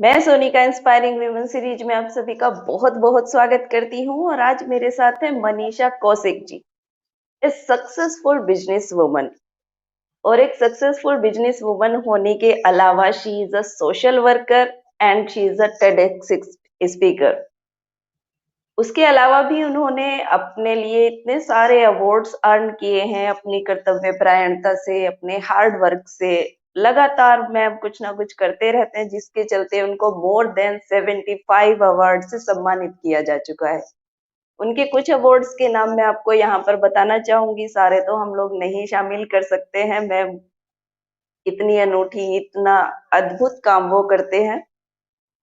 मैं Sonika inspiring women series में आप सभी का बहुत बहुत स्वागत करती हूँ और आज मेरे साथ है मनीषा कौशिक जी, ए सक्सेसफुल बिजनेस वुमन। और एक सक्सेसफुल बिजनेस वुमन होने के अलावा she is a social worker and she is a TEDx speaker. उसके अलावा भी उन्होंने अपने लिए इतने सारे अवार्ड्स अर्न किए हैं अपनी कर्तव्य परायणता से, अपने हार्ड वर्क से। लगातार मैम कुछ ना कुछ करते रहते हैं जिसके चलते उनको मोर देन 75 अवार्ड से सम्मानित किया जा चुका है। उनके कुछ अवार्ड्स के नाम मैं आपको यहाँ पर बताना चाहूंगी, सारे तो हम लोग नहीं शामिल कर सकते हैं। मैम इतनी अनूठी, इतना अद्भुत काम वो करते हैं।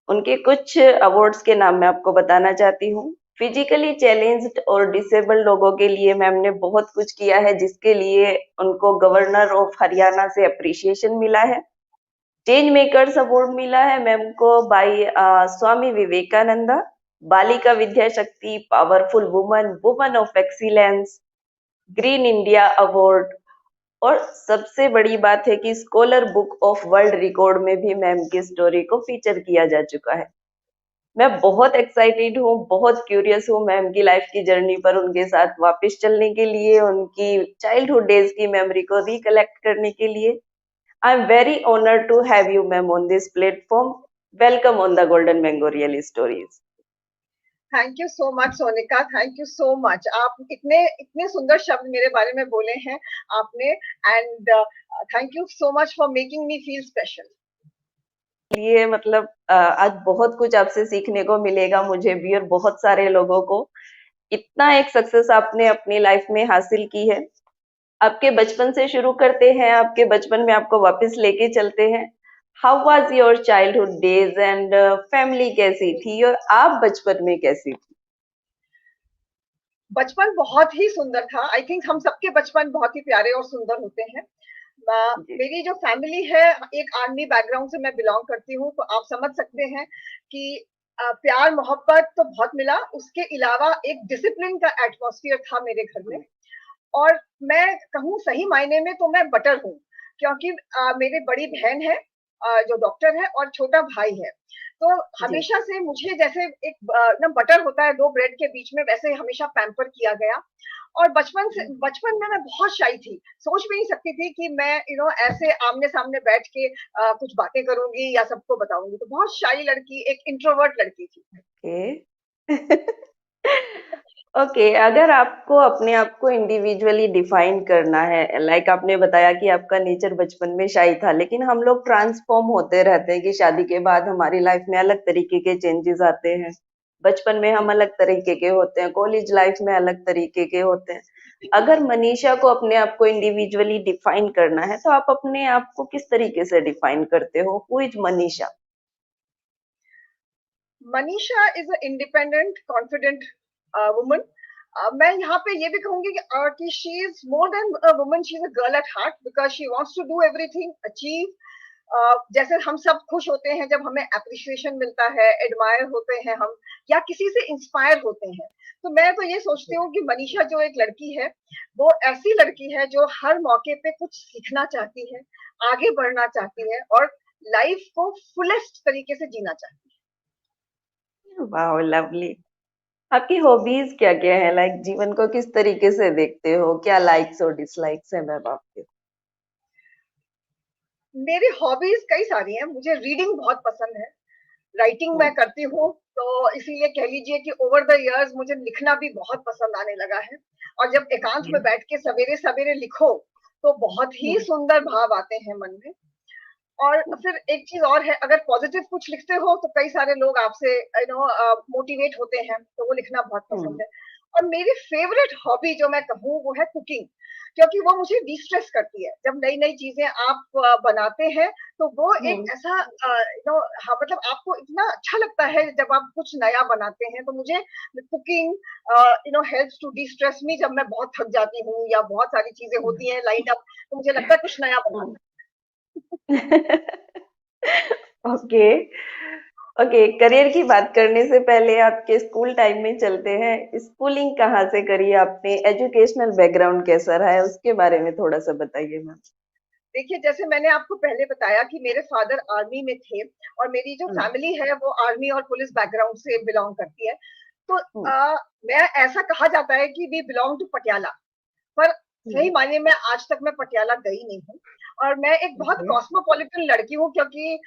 उनके कुछ अवार्ड्स के नाम मैं आपको बताना चाहती हूँ। फिजिकली चैलेंज्ड और डिसेबल्ड लोगों के लिए मैम ने बहुत कुछ किया है, जिसके लिए उनको गवर्नर ऑफ हरियाणा से अप्रिसिएशन मिला है। चेंज मेकर्स अवार्ड मिला है मैम को बाय स्वामी विवेकानंदा। बालिका विद्या शक्ति, powerful woman, woman of excellence, green India award. और सबसे बड़ी बात है कि scholar book of world record में भी मैम की स्टोरी को फीचर किया जा चुका है। मैं बहुत एक्साइटेड हूँ, बहुत क्यूरियस हूँ मैम की लाइफ की जर्नी पर उनके साथ वापस चलने के लिए, उनकी चाइल्डहुड डेज की मेमोरी को रिकलेक्ट करने के लिए। I am very honoured to have you ma'am on this platform. Welcome on the Golden Mango Real Stories. Thank you so much Sonika, thank you so much. आप इतने इतने सुंदर शब्द मेरे बारे में बोले हैं आपने। And thank you so much for making me feel special. लिए मतलब आज बहुत कुछ आपसे सीखने को मिलेगा, मुझे भी और बहुत सारे लोगों को। इतना एक सक्सेस आपने अपनी लाइफ में हासिल की है। आपके बचपन से शुरू करते हैं, आपके बचपन में आपको वापस लेके चलते हैं। How was your childhood days and family कैसी थी और आप बचपन में कैसी थी? बचपन बहुत ही सुंदर था। आई थिंक हम सबके बचपन बहुत ही प्यारे और सुंदर होते हैं। जी। मेरी जो फैमिली है, एक आर्मी बैकग्राउंड से मैं बिलोंग करती हूँ, तो आप समझ सकते हैं कि प्यार मोहब्बत तो बहुत मिला, उसके अलावा एक डिसिप्लिन का एटमॉस्फेयर था मेरे घर में। और मैं कहूँ सही मायने में तो मैं बटर हूँ, क्योंकि मेरी बड़ी बहन है जो डॉक्टर है, और छोटा भाई है। तो जी। हमेशा से मुझे जैसे एक ना बटर होता है दो ब्रेड के बीच में, वैसे हमेशा पैम्पर किया गया। और बचपन में मैं बहुत शाई थी, सोच भी नहीं सकती थी कि मैं ऐसे आमने सामने बैठ के कुछ बातें करूंगी या सबको बताऊंगी। तो बहुत शाई लड़की, एक इंट्रोवर्ट लड़की थी। ओके। ओके, अगर आपको अपने आप को इंडिविजुअली डिफाइन करना है, लाइक आपने बताया कि आपका नेचर बचपन में शाई था, लेकिन हम लोग ट्रांसफॉर्म होते रहते हैं कि शादी के बाद हमारी लाइफ में अलग तरीके के चेंजेस आते हैं। बचपन में हम अलग तरीके के होते हैं, कॉलेज लाइफ में अलग तरीके के होते हैं। अगर मनीषा को अपने आप को इंडिविजुअली डिफाइन करना है तो आप अपने आप को किस तरीके से डिफाइन करते हो? Who is Manisha? Manisha is a independent confident woman. मैं यहाँ पे ये भी कहूंगी कि she is more than a woman, she is a girl at heart, because she wants to do everything, achieve. जैसे हम सब खुश होते हैं जब हमें अप्रिसिएशन मिलता है, एडमायर होते हैं हम, या किसी से इंस्पायर होते हैं। तो मैं तो ये सोचती हूँ कि मनीषा जो एक लड़की है, वो ऐसी लड़की है जो हर मौके पे कुछ सीखना चाहती है, आगे बढ़ना चाहती है, और लाइफ को फुलेस्ट तरीके से जीना चाहती है। वाह, लवली। आपकी हॉबीज क्या क्या है? लाइक जीवन को किस तरीके से देखते हो? क्या लाइक्स और डिसलाइक्स है मैम आपके? मेरी हॉबीज कई सारी हैं। मुझे रीडिंग बहुत पसंद है, राइटिंग मैं हम्म। करती हूँ। तो इसीलिए कह लीजिए कि ओवर द इयर्स मुझे लिखना भी बहुत पसंद आने लगा है। और जब एकांत में बैठ के सवेरे सवेरे लिखो, तो बहुत ही हम्म। सुंदर भाव आते हैं मन में। और फिर एक चीज और है, अगर पॉजिटिव कुछ लिखते हो तो कई सारे लोग आपसे मोटिवेट होते हैं, तो वो लिखना बहुत हम्म। पसंद है। और मेरी फेवरेट हॉबी जो मैं कहूँ वो है कुकिंग, क्योंकि वो मुझे डिस्ट्रेस करती है। जब नई नई चीजें आप बनाते हैं, तो वो एक हम्म। ऐसा हाँ, मतलब आपको इतना अच्छा लगता है जब आप कुछ नया बनाते हैं। तो मुझे कुकिंग हेल्प्स टू डिस्ट्रेस मी, जब मैं बहुत थक जाती हूँ या बहुत सारी चीजें होती हैं लाइन अप, तो मुझे लगता है कुछ नया बनाना ओके। ओके, करियर की बात करने से पहले आपके स्कूल टाइम में चलते हैं। स्कूलिंग कहाँ से करी आपने? एजुकेशनल बैकग्राउंड कैसा रहा है? उसके बारे में थोड़ा सा बताइए मैम। देखिए, जैसे मैंने आपको पहले बताया कि मेरे फादर आर्मी में थे और मेरी जो हम्म, फैमिली है वो आर्मी और पुलिस बैकग्राउंड से बिलॉन्ग करती है। तो हम्म, मैं ऐसा कहा जाता है कि वी बिलॉन्ग टू पटियाला, पर सही हम्म, मायने में आज तक मैं पटियाला गई नहीं हूँ। और मैं एक बहुत ओके, कॉस्मोपॉलिटन लड़की हूँ, क्योंकि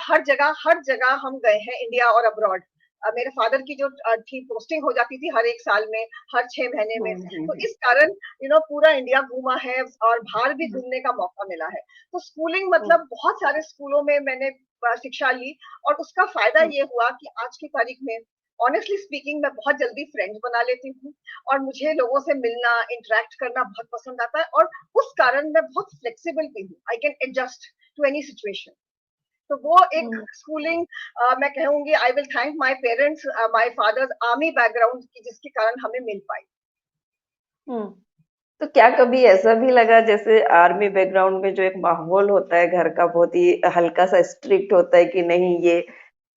हर जगह हम गए हैं, इंडिया और अब्रॉड। मेरे फादर की जो थी पोस्टिंग हो जाती थी हर एक साल में, हर 6 महीने में। तो इस कारण पूरा इंडिया घूमा है और बाहर भी हम्म, घूमने का मौका मिला है। तो स्कूलिंग हम्म, मतलब बहुत सारे स्कूलों में मैंने शिक्षा ली, और उसका फायदा हम्म, ये हुआ कि आज की तारीख में ऑनेस्टली स्पीकिंग मैं बहुत जल्दी फ्रेंड्स बना लेती हूँ, और मुझे लोगों से मिलना, इंटरेक्ट करना बहुत पसंद आता है, और उस कारण मैं बहुत फ्लेक्सिबल भी हूँ। I can adjust to any situation. तो वो एक हम्म, स्कूलिंग, मैं कहूंगी, I will thank my parents, my father's army background की, जिसके कारण हमें मिल पाई। हम्म। तो क्या कभी ऐसा भी लगा जैसे आर्मी बैकग्राउंड में जो एक माहौल होता है घर का बहुत ही हल्का सा स्ट्रिक्ट होता है कि नहीं ये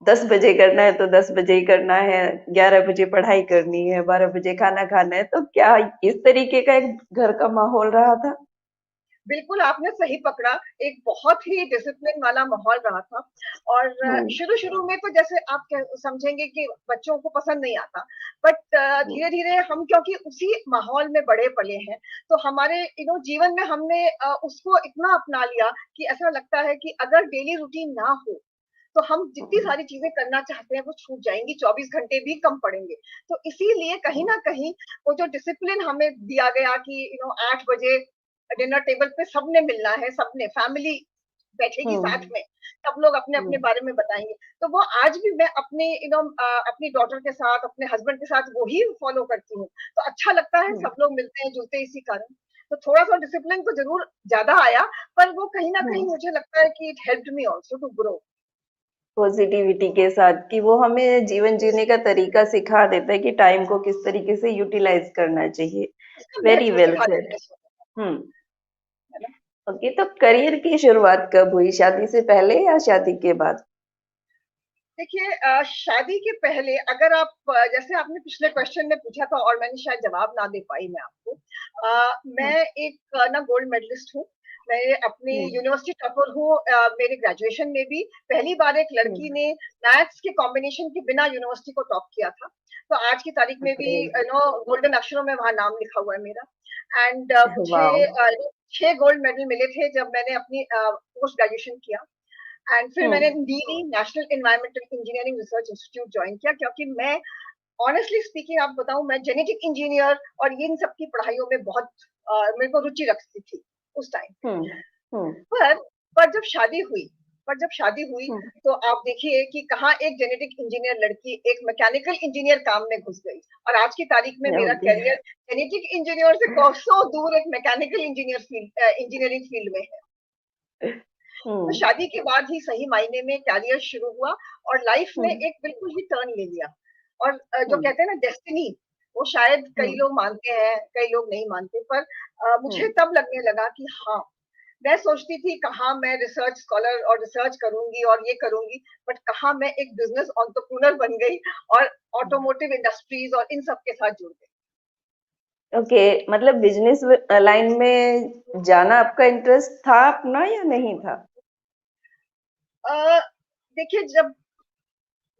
10 बजे करना है तो 10 बजे ही करना है, 11 बजे पढ़ाई करनी है, 12 बजे खाना खाना है, तो क्या इस तरीके का एक घर का माहौल रहा था? बिल्कुल आपने सही पकड़ा। एक बहुत ही डिसिप्लिन वाला माहौल रहा था। और हम्म, शुरू शुरू में तो जैसे आप समझेंगे कि बच्चों को पसंद नहीं आता, बट हम्म, धीरे धीरे हम क्योंकि उसी माहौल में बड़े पले हैं, तो हमारे जीवन में हमने उसको इतना अपना लिया कि ऐसा लगता है कि अगर डेली रूटीन ना हो तो हम जितनी हम्म, सारी चीजें करना चाहते हैं वो छूट जाएंगी, 24 घंटे भी कम पड़ेंगे। तो इसीलिए कहीं हम्म, ना कहीं वो जो डिसिप्लिन हमें दिया गया कि 8 बजे डिनर टेबल पे सबने मिलना है, सबने फैमिली बैठेगी साथ हम्म, में, सब लोग अपने अपने हम्म, बारे में बताएंगे। तो वो आज भी मैं अपने अपनी डॉटर के साथ, अपने हस्बैंड के साथ वही फॉलो करती हूँ। तो अच्छा लगता है, हम्म, सब लोग मिलते हैं जुलते हैं इसी कारण। तो थोड़ा सा डिसिप्लिन तो जरूर ज्यादा आया, पर वो कहीं ना कहीं हम्म। मुझे लगता है कि it helped me also to grow. Positivity के साथ कि वो हमें जीवन जीने का तरीका सिखा देता है कि टाइम को किस तरीके से यूटिलाइज करना चाहिए। इसका वेरी महत्व वेल सिखा सेड। देते हैं, हम्म। है ना? ओके, तो करियर की शुरुआत कब हुई, शादी से पहले या शादी के बाद? देखिए, शादी के पहले अगर आप जैसे आपने पिछले क्वेश्चन में पूछा था और मैंने शायद जवाब ना दे पाई मैं आपको। हम्म, मैं एक ना गोल्ड मेडलिस्ट हूँ। मैं अपनी हम्म, यूनिवर्सिटी टॉपर हूँ। मेरे ग्रेजुएशन में भी पहली बार एक लड़की हम्म, ने मैथ्स के कॉम्बिनेशन के बिना यूनिवर्सिटी को टॉप किया था। तो आज की तारीख में भी ग्रेट। गोल्डन अक्षरों में वहां नाम लिखा हुआ है मेरा। एंड मुझे वाओ। 6 गोल्ड मेडल मिले थे जब मैंने अपनी पोस्ट ग्रेजुएशन किया। एंड फिर मैंने हम्म, नीली national environmental engineering research institute join किया, क्योंकि मैं ऑनेस्टली स्पीकिंग आप बताऊं, मैं जेनेटिक इंजीनियर और इन सब की पढ़ाइयों में बहुत मेरे को रुचि रखती थी उस टाइम पे। हम्म, हम्म, पर पर जब शादी हुई जब शादी हुई, हम्म, तो आप देखिए कि कहाँ एक जेनेटिक इंजीनियर लड़की एक मैकेनिकल इंजीनियर काम में घुस गई। और आज की तारीख में मेरा ओके, करियर जेनेटिक इंजीनियर से कोसों दूर एक मैकेनिकल इंजीनियरिंग फील्ड में है। तो हम्म, शादी के बाद ही सही मायने में कैरियर शुरू हुआ, और लाइफ में हम्म, एक बिल्कुल ही टर्न ले लिया। और जो हम्म, कहते हैं ना डेस्टिनी, वो शायद कई हम्म, लोग मानते हैं, कई लोग नहीं मानते, पर मुझे हम्म, तब लगने लगा कि हाँ, मैं सोचती थी कहाँ मैं रिसर्च स्कॉलर और रिसर्च करूंगी और ये करूंगी, बट कहाँ मैं एक बिजनेस एंटरप्रेन्योर बन गई और ऑटोमोटिव इंडस्ट्रीज और इन सब के साथ जुड़ गई। ओके। मतलब बिजनेस लाइन में जाना आपका इंटरेस्ट था अपना या नहीं था? अ, देखिए, जब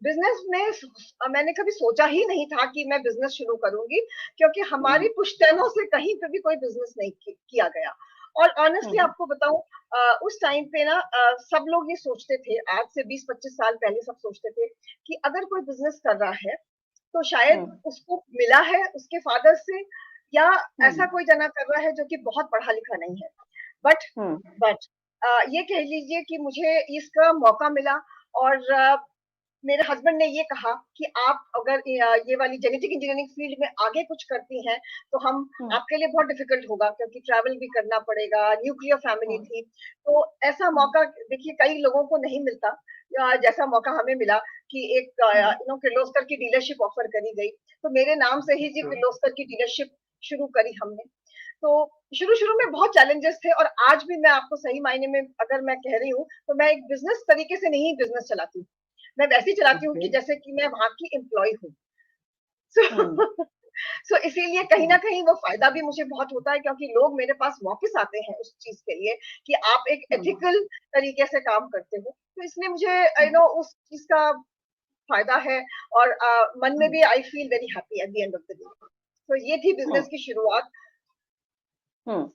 बिजनेस में मैंने कभी सोचा ही नहीं था कि मैं बिजनेस शुरू करूंगी, क्योंकि हमारी हम्म, पुश्तैनों से कहीं पे भी कोई बिजनेस नहीं किया गया। और ऑनेस्टली हम्म, आपको बताऊं, उस टाइम पे ना सब लोग ये सोचते थे, आज से 20-25 साल पहले सब सोचते थे कि अगर कोई बिजनेस कर रहा है तो शायद हम्म, उसको मिला है उसके फादर से, या हम्म, ऐसा कोई जना कर रहा है जो कि बहुत पढ़ा लिखा नहीं है। बट हम्म, बट ये कह लीजिए कि मुझे इसका मौका मिला। और मेरे हस्बैंड ने ये कहा कि आप अगर ये वाली जेनेटिक इंजीनियरिंग फील्ड में आगे कुछ करती हैं, तो हम हम्म, आपके लिए बहुत डिफिकल्ट होगा, क्योंकि ट्रैवल भी करना पड़ेगा, न्यूक्लियर फैमिली हम्म, थी। तो ऐसा हम्म, मौका देखिए कई लोगों को नहीं मिलता, जैसा मौका हमें मिला कि एक हम्म, किर्लोस्कर की डीलरशिप ऑफर करी गई। तो मेरे नाम से ही जी ओके, किर्लोस्कर की डीलरशिप शुरू करी हमने। तो शुरू शुरू में बहुत चैलेंजेस थे, और आज भी मैं आपको सही मायने में अगर मैं कह रही हूँ, तो मैं एक बिजनेस तरीके से नहीं बिजनेस चलाती, मैं वैसे ही चलाती हूँ ओके, कि जैसे कि मैं वहां की एम्प्लॉय हूँ। हम्म, सो इसीलिए कहीं ना कहीं वो फायदा भी मुझे बहुत होता है, क्योंकि लोग मेरे पास वापस आते हैं उस चीज के लिए कि आप एक एथिकल तरीके से काम करते हो, तो इसलिए मुझे उस चीज का फायदा है। और मन में भी I feel very happy at the end of the day. तो ये थी बिजनेस की शुरुआत। हम्म।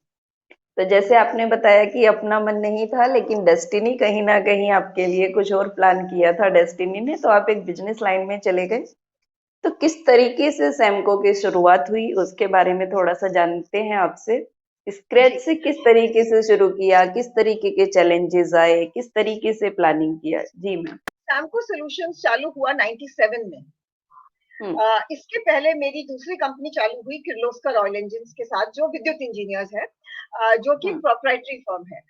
तो जैसे आपने बताया कि अपना मन नहीं था, लेकिन डेस्टिनी कहीं ना कहीं आपके लिए कुछ और प्लान किया था डेस्टिनी ने, तो आप एक बिजनेस लाइन में चले गए। तो किस तरीके से सैमको की शुरुआत हुई, उसके बारे में थोड़ा सा जानते हैं आपसे। स्क्रैच जी, से किस तरीके से शुरू किया, किस तरीके के चैलेंजेस आए, किस तरीके से प्लानिंग किया? जी मैम। सैमको सॉल्यूशंस चालू हुआ 97 में। हम्म। इसके पहले मेरी दूसरी कंपनी चालू हुई किर्लोस्कर ऑयल इंजन्स के साथ, जो विद्युत इंजीनियर्स है, जो कि एक हम्म। प्रोप्राइटरी फर्म है।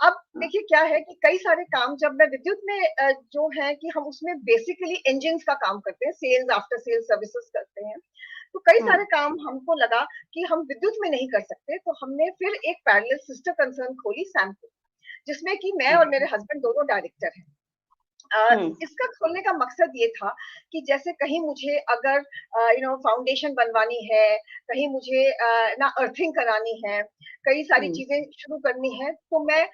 अब देखिए क्या है कि कई सारे काम जब मैं विद्युत में जो है कि हम उसमें बेसिकली इंजन्स का काम करते हैं, सेल्स आफ्टर सेल्स सर्विसेज करते हैं। तो कई हम्म। सारे काम हमको लगा कि हम विद्युत में नहीं कर सकते, तो हमने फिर एक पैरेलल सिस्टर कंसर्न खोली सैमको, जिसमें कि मैं और मेरे हस्बैंड दोनों डायरेक्टर हैं। हम्म। इसका खोलने का मकसद ये था कि जैसे कहीं मुझे अगर फाउंडेशन बनवानी है, कहीं मुझे ना अर्थिंग करानी है, कई सारी हम्म। चीजें शुरू करनी है, तो मैं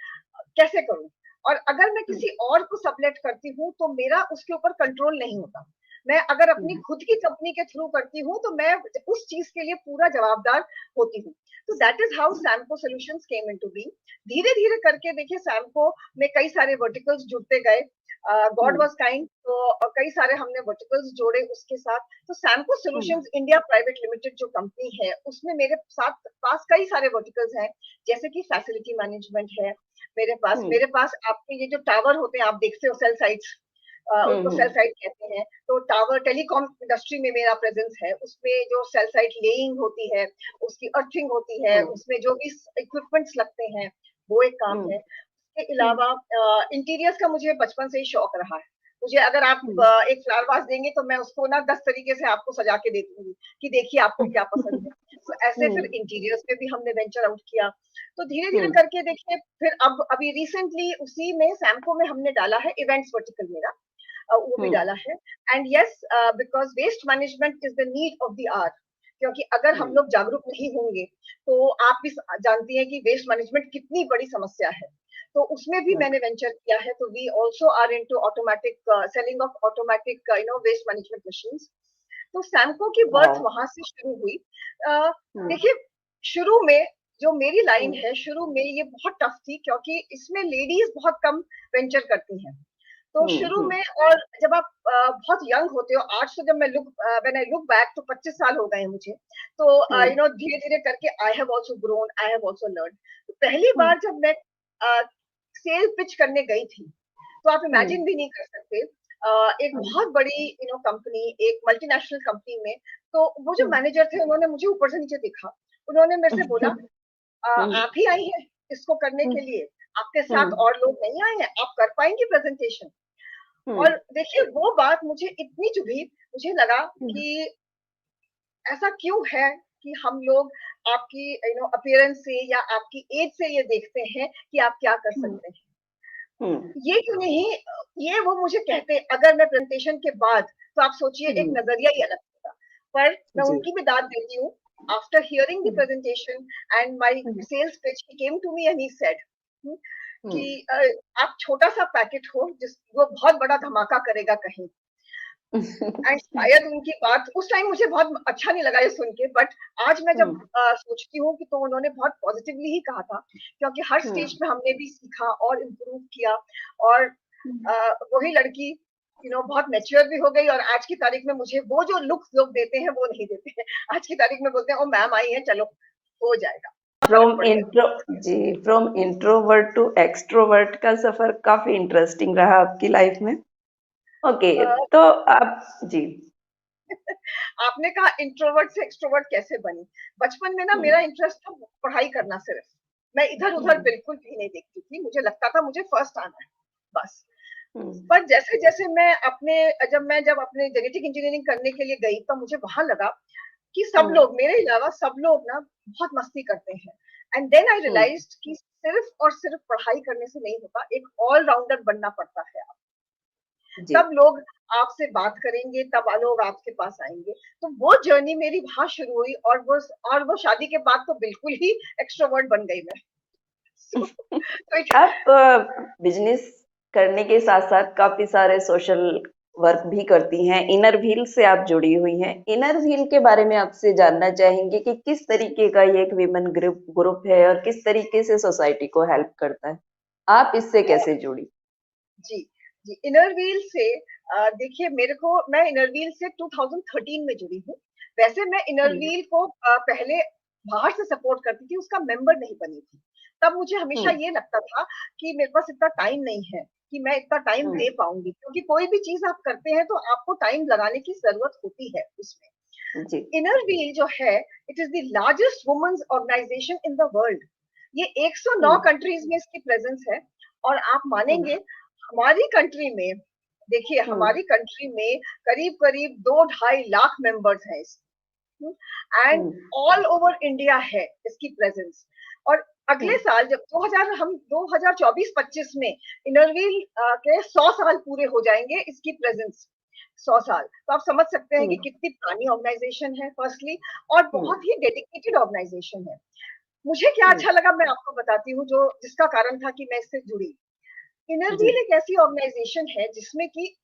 कैसे करूं। और अगर मैं हम्म। किसी और को सबलेट करती हूँ तो मेरा उसके ऊपर कंट्रोल नहीं होता। मैं अगर अपनी हम्म। खुद की कंपनी के थ्रू करती हूँ तो मैं उस चीज के लिए पूरा जवाबदार होती हूँ। तो that is how Samco solutions came into be. धीरे धीरे करके देखिए सैमको में कई सारे वर्टिकल्स जुड़ते गए। God hmm. वाज काइंड, तो कई सारे हमने वर्टिकल्स जोड़े उसके साथ। तो सैमको हम्म। सॉल्यूशंस इंडिया प्राइवेट लिमिटेड जो कंपनी है, उसमें मेरे साथ पास कई सारे वर्टिकल्स हैं, जैसे कि फैसिलिटी मैनेजमेंट है हम्म। मेरे पास आपके ये जो टावर होते हैं आप देखते हो सेल साइट्स, उनको सेल हम्म। साइट कहते हैं। तो टावर टेलीकॉम इंडस्ट्री में मेरा प्रेजेंस है, उसमें जो सेल साइट लेइंग होती है, उसकी अर्थिंग होती है, हम्म। उसमें जो भी इक्विपमेंट्स लगते हैं, वो एक काम हम्म। है। इसके अलावा इंटीरियर्स का मुझे बचपन से ही शौक रहा है। मुझे अगर आप हम्म। एक फ्लावर वास देंगे तो मैं उसको ना 10 तरीके से आपको सजा के दे दूंगी कि देखिए आपको क्या पसंद है। तो ऐसे फिर हम्म। इंटीरियर्स में भी हमने वेंचर आउट किया। तो धीरे धीरे हम्म। करके देखिए फिर अब अभी रिसेंटली उसी में सैमको में हमने डाला है इवेंट्स वर्टिकल मेरा, वो भी हम्म। डाला है। And yes, because waste management is the need of the hour, क्योंकि अगर हम हम्म। लोग जागरूक नहीं होंगे तो आप भी जानती हैं कि वेस्ट मैनेजमेंट कितनी बड़ी समस्या है। तो उसमें भी मैंने वेंचर किया है। तो we also are into automatic selling of automatic waste management machines. तो सैमको की बर्थ वाह। वहां से शुरू हुई। अ, हम्म। देखिए शुरू में जो मेरी लाइन हम्म। है, शुरू में ये बहुत टफ थी, क्योंकि इसमें लेडीज बहुत कम वेंचर करती हैं। तो शुरू हम्म। में, और जब आप बहुत यंग होते हो, आज तो जब मैं व्हेन आई लुक बैक तो 25 साल हो गए हैं मुझे। तो हम्म। धीरे धीरे करके I have also grown, I have also learn. तो पहली हम्म। बार जब मैं सेल पिच करने गई थी, तो आप हम्म। इमेजिन भी नहीं कर सकते, एक बहुत बड़ी कंपनी, एक मल्टीनेशनल कंपनी में। तो वो जो हम्म। मैनेजर थे उन्होंने मुझे ऊपर से नीचे देखा। उन्होंने मेरे से बोला, हम्म। आप ही आई हैं इसको करने के लिए, आपके साथ हम्म। और लोग नहीं आए हैं, आप कर पाएंगी प्रेजेंटेशन। हम्म। और देखिए वो बात मुझे इतनी चुभी, मुझे लगा हम्म। कि ऐसा क्यों है कि हम लोग आपकी अपीयरेंस से या आपकी एज से ये देखते हैं कि आप क्या कर हम्म। सकते हैं। हम्म। ये क्यों नहीं, ये वो मुझे कहते अगर मैं प्रेजेंटेशन के बाद, तो आप सोचिए एक हम्म। नजरिया ही अलग होता। पर मैं जी। उनकी भी दाद देती हूँ। After hearing the hmm. Presentation and my hmm. Sales pitch, he came to me and he said hmm. कि आप छोटा सा पैकेट हो जिस वो बहुत बड़ा धमाका करेगा कहीं। एंड शायद उनकी बात उस टाइम मुझे बहुत अच्छा नहीं लगा ये सुन के, बट आज मैं जब हम्म। सोचती हूँ कि तो उन्होंने बहुत पॉजिटिवली ही कहा था, क्योंकि हर हम्म। स्टेज पे हमने भी सीखा और इम्प्रूव किया। और वही लड़की बहुत मैच्योर भी हो गई, और आज की तारीख में मुझे वो जो लुक लोग देते हैं वो नहीं देते हैं। आज की तारीख में बोलते हैं ओ मैम आई है, चलो हो जाएगा, फर्क फ्रॉम पड़ गया। इंट्रो जी, फ्रॉम इंट्रोवर्ट टू एक्सट्रोवर्ट का सफर काफी इंटरेस्टिंग रहा आपकी लाइफ में। ओके। अ, तो आप जी। आपने कहा इंट्रोवर्ट से एक्सट्रोवर्ट कैसे बनी। बचपन में ना हम्म। मेरा इंटरेस्ट था पढ़ाई करना सिर्फ। मैं इधर उधर हम्म। बिल्कुल भी नहीं देखती थी, मुझे लगता था मुझे फर्स्ट आना है बस। हम्म। पर जैसे जैसे मैं जब अपने जेनेटिक इंजीनियरिंग करने के लिए गई, तो मुझे वहां लगा कि सब हम्म। लोग मेरे अलावा सब लोग ना बहुत मस्ती करते हैं। And then I hmm. Realised कि सिर्फ और सिर्फ पढ़ाई करने से नहीं होता, एक ऑलराउंडर बनना पड़ता है। जी। सब लोग आपसे बात करेंगे, तब लोग आपके पास आएंगे। तो वो जर्नी मेरी वहां शुरू हुई, और वो शादी के बाद तो बिल्कुल ही एक्सट्रोवर्ट बन गई मैं। तो आप बिजनेस करने के साथ साथ काफी सारे सोशल वर्क भी करती हैं। इनर व्हील से आप जुड़ी हुई हैं। इनर व्हील के बारे में आपसे जानना चाहेंगे कि किस तरीके का ये एक विमेन ग्रुप है और किस तरीके से सोसाइटी को हेल्प करता है। आप इससे कैसे जुड़ी? जी, जी, इनर व्हील से देखिए, मैं इनर व्हील से 2013 में जुड़ी हूँ। वैसे मैं इनर हम्म। व्हील को पहले बाहर से सपोर्ट करती थी, उसका मेंबर नहीं बनी थी। तब मुझे हमेशा हम्म। ये लगता था कि मेरे पास इतना टाइम नहीं है कि मैं इतना टाइम हम्म। दे पाऊंगी, क्योंकि कोई भी चीज आप करते हैं तो आपको टाइम लगाने की जरूरत होती है उसमें। जी। इनर व्हील जो है, it is the largest women's organisation in the world. ये 109 हम्म। कंट्रीज में इसकी प्रेजेंस है। और आप हम्म। मानेंगे, हमारी कंट्री में, देखिए हम्म। हमारी कंट्री में करीब करीब 2-2.5 लाख मेंबर्स हैं इसमें, and hmm. All over India है इसकी प्रेजेंस। और अगले हम्म। साल जब 2024-25 में इनर व्हील के 100 साल पूरे हो जाएंगे इसकी प्रेजेंस, 100 साल, तो आप समझ सकते हैं कि हम्म। कितनी पुरानी ऑर्गेनाइजेशन है फर्स्टली, और हम्म। बहुत ही डेडिकेटेड ऑर्गेनाइजेशन है। मुझे क्या हम्म। अच्छा लगा, मैं आपको बताती हूँ, जो जिसका कारण था कि मैं इससे जुड़ी। इनर जी। व्हील एक ऐसी ऑर्गेनाइजेशन है जिसमें कि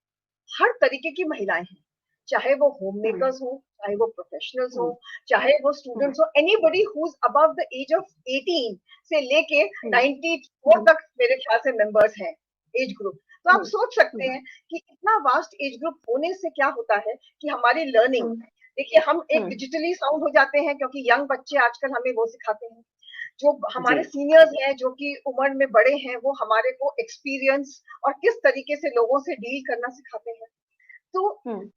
हर तरीके की महिलाएं हैं, चाहे वो होम हम्म। मेकर्स हो, चाहे वो प्रोफेशनल्स हो, हम्म। चाहे वो हम्म। स्टूडेंट्स हो, anybody who is above the age of 18 से लेके हम्म। 94 हम्म। तक मेरे ख्याल से मेंबर्स हैं, एज ग्रुप। तो आप हम्म। सोच सकते हम्म। हैं कि इतना वास्ट एज ग्रुप होने से क्या होता है कि हमारी लर्निंग, हम्म। देखिए हम एक हम्म। डिजिटली साउंड हो जाते हैं, क्योंकि यंग बच्चे आजकल हमें वो सिखाते हैं। जो जी। हमारे सीनियर्स हैं, जो कि उम्र में बड़े हैं, वो हमारे को एक्सपीरियंस और किस तरीके से लोगों से डील करना सिखाते हैं। तो हम्म।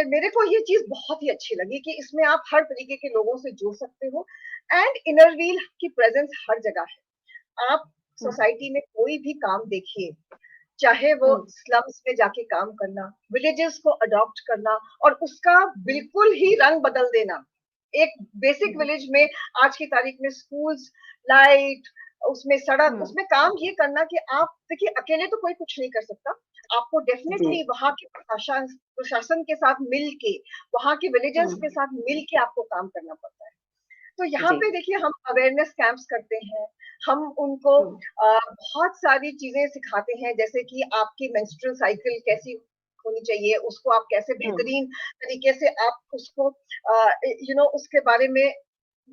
मेरे को ये चीज बहुत ही अच्छी लगी कि इसमें आप हर तरीके के लोगों से जुड़ सकते हो, एंड इनर व्हील की प्रेजेंस हर जगह है। आप हम्म। सोसाइटी में कोई भी काम देखिए, चाहे वो हम्म। स्लम्स में जाके काम करना, विलेजेस को अडॉप्ट करना और उसका बिल्कुल ही रंग बदल देना। एक बेसिक हम्म। विलेज में आज की तारीख में स्कूल्स, लाइट, उसमें सड़क, हम्म। उसमें काम ये करना कि आप देखिए, अकेले तो कोई कुछ नहीं कर सकता। आपको जी। डेफिनेटली वहां के प्रशासन प्रशासन के साथ मिल के, वहां के विलेजर्स के हम्म। साथ मिल के आपको काम करना पड़ता है। तो यहाँ जी। पे देखिए, हम अवेयरनेस कैंप्स करते हैं, हम उनको हम्म। बहुत सारी चीजें सिखाते हैं, जैसे कि आपकी मेंस्ट्रुअल साइकिल कैसी होनी चाहिए, उसको आप कैसे हम्म। बेहतरीन तरीके से आप उसको उसके बारे में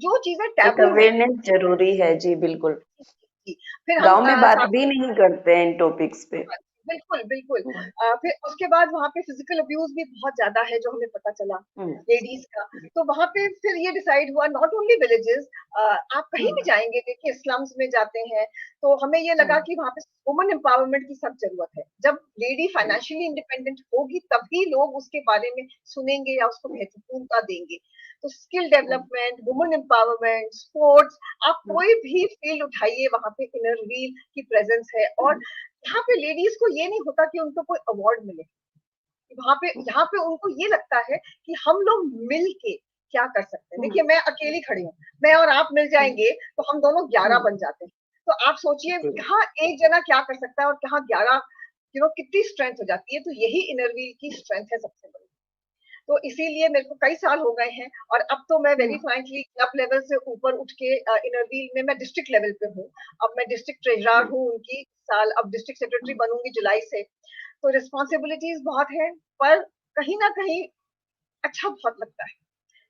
जो चीजें एक टैबू है। अवेयरनेस जरूरी है। जी, बिल्कुल। फिर हम गांव में बात साथ भी नहीं करते हैं इन टॉपिक्स पे। बिल्कुल, बिल्कुल। हम्म। फिर उसके बाद वहाँ पे फिजिकल अब्यूज भी बहुत ज्यादा है, जो हमें पता चला हम्म। लेडीज का। तो वहाँ पे फिर ये डिसाइड हुआ, नॉट ओनली विलेजेस, आप कहीं भी हम्म। जाएंगे, देखिए स्लम्स में जाते हैं, तो हमें ये लगा हम्म। कि वहाँ पे वुमन एम्पावरमेंट की सब जरूरत है। जब लेडी फाइनेंशियली इंडिपेंडेंट होगी, तभी लोग उसके बारे में सुनेंगे या उसको महत्वपूर्णता देंगे। तो स्किल हम्म। डेवलपमेंट, वुमन एम्पावरमेंट, स्पोर्ट्स, आप हम्म। कोई भी फील्ड उठाइए, वहाँ पे इनर व्हील की प्रेजेंस है। और हम्म। यहाँ पे लेडीज को ये नहीं होता कि उनको कोई अवार्ड मिले, वहां पे यहाँ पे उनको ये लगता है कि हम लोग मिल के क्या कर सकते हैं। हम्म। देखिए, मैं अकेली खड़ी हूँ, मैं और आप मिल हम्म। जाएंगे तो हम दोनों 11 हम्म। बन जाते हैं। तो आप सोचिए, जी। कहाँ एक जना क्या कर सकता है और कहाँ 11, कितनी स्ट्रेंथ हो जाती है। तो यही इनर व्हील की स्ट्रेंथ है सबसे बड़ी। तो इसीलिए मेरे को कई साल हो गए हैं, और अब तो मैं वेरी हम्म। फ्रैंकली क्लब लेवल से ऊपर उठ के इनर व्हील में मैं डिस्ट्रिक्ट लेवल पे हूँ। अब मैं डिस्ट्रिक्ट ट्रेजरर हम्म। हूँ उनकी, साल अब डिस्ट्रिक्ट सेक्रेटरी बनूंगी जुलाई से। तो रिस्पॉन्सिबिलिटीज बहुत है, पर कहीं ना कहीं अच्छा बहुत लगता है